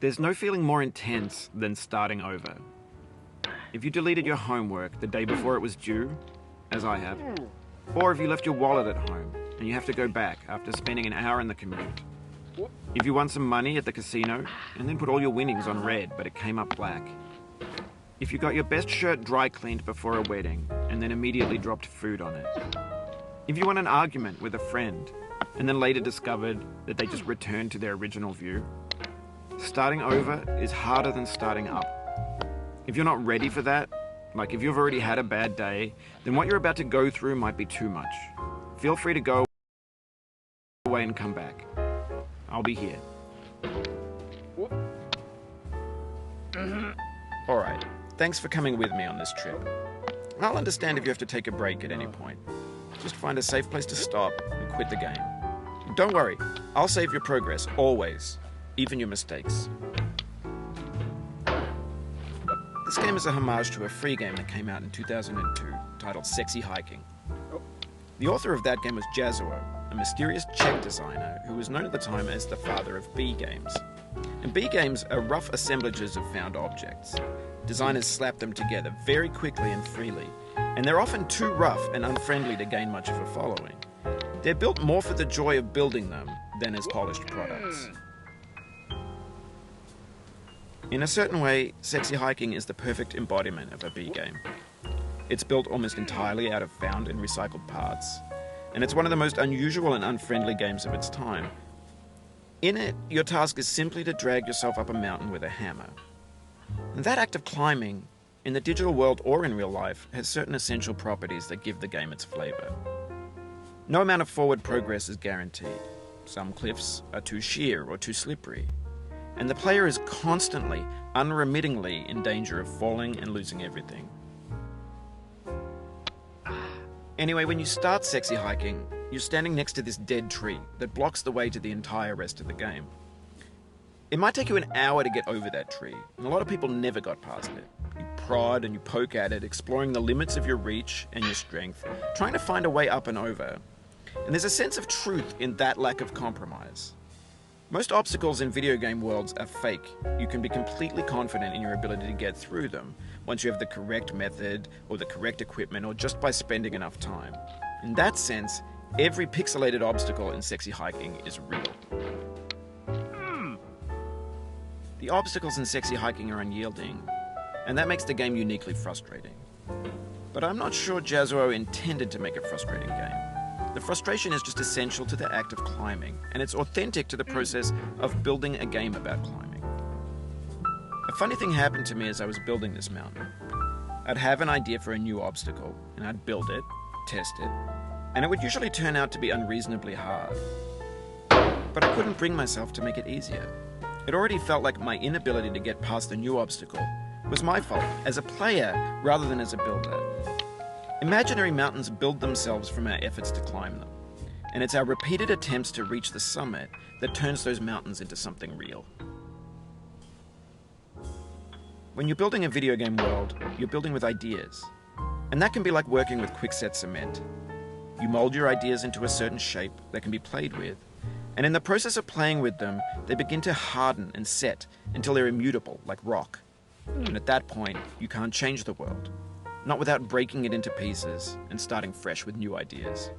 There's no feeling more intense than starting over. If you deleted your homework the day before it was due, as I have, or if you left your wallet at home and you have to go back after spending an hour in the commute. If you won some money at the casino and then put all your winnings on red but it came up black. If you got your best shirt dry cleaned before a wedding and then immediately dropped food on it. If you won an argument with a friend and then later discovered that they just returned to their original view. Starting over is harder than starting up. If you're not ready for that, like if you've already had a bad day, then what you're about to go through might be too much. Feel free to go away and come back. I'll be here. Alright, thanks for coming with me on this trip. I'll understand if you have to take a break at any point. Just find a safe place to stop and quit the game. Don't worry, I'll save your progress, always. Even your mistakes. This game is a homage to a free game that came out in 2002 titled Sexy Hiking. The author of that game was Jazuo, a mysterious Czech designer who was known at the time as the father of B games. And B games are rough assemblages of found objects. Designers slap them together very quickly and freely, and they're often too rough and unfriendly to gain much of a following. They're built more for the joy of building them than as polished products. In a certain way, Sexy Hiking is the perfect embodiment of a B game. It's built almost entirely out of found and recycled parts, and it's one of the most unusual and unfriendly games of its time. In it, your task is simply to drag yourself up a mountain with a hammer. And that act of climbing, in the digital world or in real life, has certain essential properties that give the game its flavor. No amount of forward progress is guaranteed. Some cliffs are too sheer or too slippery. And the player is constantly, unremittingly in danger of falling and losing everything. Anyway, when you start Sexy Hiking, you're standing next to this dead tree that blocks the way to the entire rest of the game. It might take you an hour to get over that tree, and a lot of people never got past it. You prod and you poke at it, exploring the limits of your reach and your strength, trying to find a way up and over. And there's a sense of truth in that lack of compromise. Most obstacles in video game worlds are fake. You can be completely confident in your ability to get through them once you have the correct method or the correct equipment or just by spending enough time. In that sense, every pixelated obstacle in Sexy Hiking is real. The obstacles in Sexy Hiking are unyielding, and that makes the game uniquely frustrating. But I'm not sure Jazuo intended to make a frustrating game. The frustration is just essential to the act of climbing, and it's authentic to the process of building a game about climbing. A funny thing happened to me as I was building this mountain. I'd have an idea for a new obstacle, and I'd build it, test it, and it would usually turn out to be unreasonably hard. But I couldn't bring myself to make it easier. It already felt like my inability to get past the new obstacle was my fault as a player rather than as a builder. Imaginary mountains build themselves from our efforts to climb them, and it's our repeated attempts to reach the summit that turns those mountains into something real. When you're building a video game world, you're building with ideas, and that can be like working with quickset cement. You mold your ideas into a certain shape that can be played with, and in the process of playing with them, they begin to harden and set until they're immutable, like rock. And at that point, you can't change the world. Not without breaking it into pieces and starting fresh with new ideas.